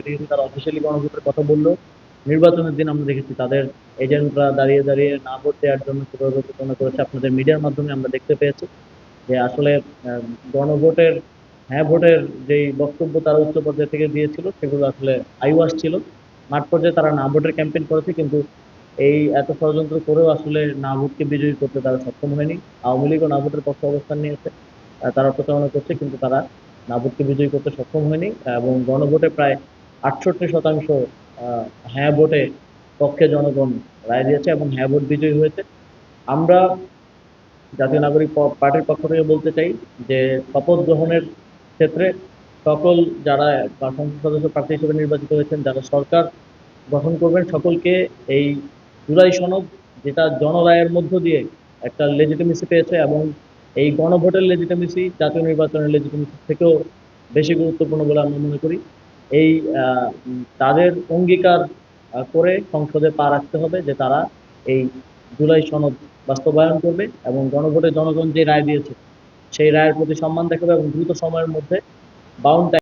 কিন্তু তারা অফিসিয়ালি গণভোটের কথা বললো। নির্বাচনের দিন আমরা দেখেছি তাদের এজেন্টরা দাঁড়িয়ে দাঁড়িয়ে না ভোট দেওয়ার জন্য কিভাবে প্রচারণা করেছে, আপনাদের মিডিয়ার মাধ্যমে আমরা দেখতে পেয়েছি যে আসলে গণভোটের হ্যাঁ ভোটের যেই বক্তব্য তারা উচ্চ পর্যায়ে থেকে দিয়েছিল সেগুলো আসলে আইওয়াস ছিল। মাঠ পর্যায়ে তারা না ভোটের ক্যাম্পেইন করেছে, কিন্তু এই এত ষড়যন্ত্র করেও আসলে না ভোটকে বিজয়ী করতে তারা সক্ষম হয়নি। আওয়ামী লীগও না ভোটের পক্ষে অবস্থান নিয়েছে, তারা প্রচারণা করছে, কিন্তু তারা না ভোটকে বিজয়ী করতে সক্ষম হয়নি। এবং গণভোটে প্রায় 68% হ্যাঁ ভোটে পক্ষে জনগণ রায় দিয়েছে এবং হ্যাঁ ভোট বিজয়ী হয়েছে। আমরা জাতীয় নাগরিক পার্টির পক্ষ থেকে বলতে চাই যে শপথ গ্রহণের ক্ষেত্রে সকল যারা বা সংসদ সদস্য প্রার্থী হিসেবে নির্বাচিত হয়েছেন, যারা সরকার গঠন করবেন, সকলকে এই জুলাই সনদ, যেটা জনরায়ের মধ্য দিয়ে একটা লেজিটিমেসি পেয়েছে এবং এই গণভোটের লেজিটিমেসি জাতীয় নির্বাচনের লেজিটিমেসি থেকেও বেশি গুরুত্বপূর্ণ বলে আমরা মনে করি। এই তাদের অঙ্গীকার করে সংসদে পা রাখতে হবে যে তারা এই জুলাই সনদ বাস্তবায়ন করবে এবং গণভোটে জনগণ যে রায় দিয়েছে সেই রায়ের প্রতি সম্মান দেখাবে এবং দ্রুত সময়ের মধ্যে বাউন্ড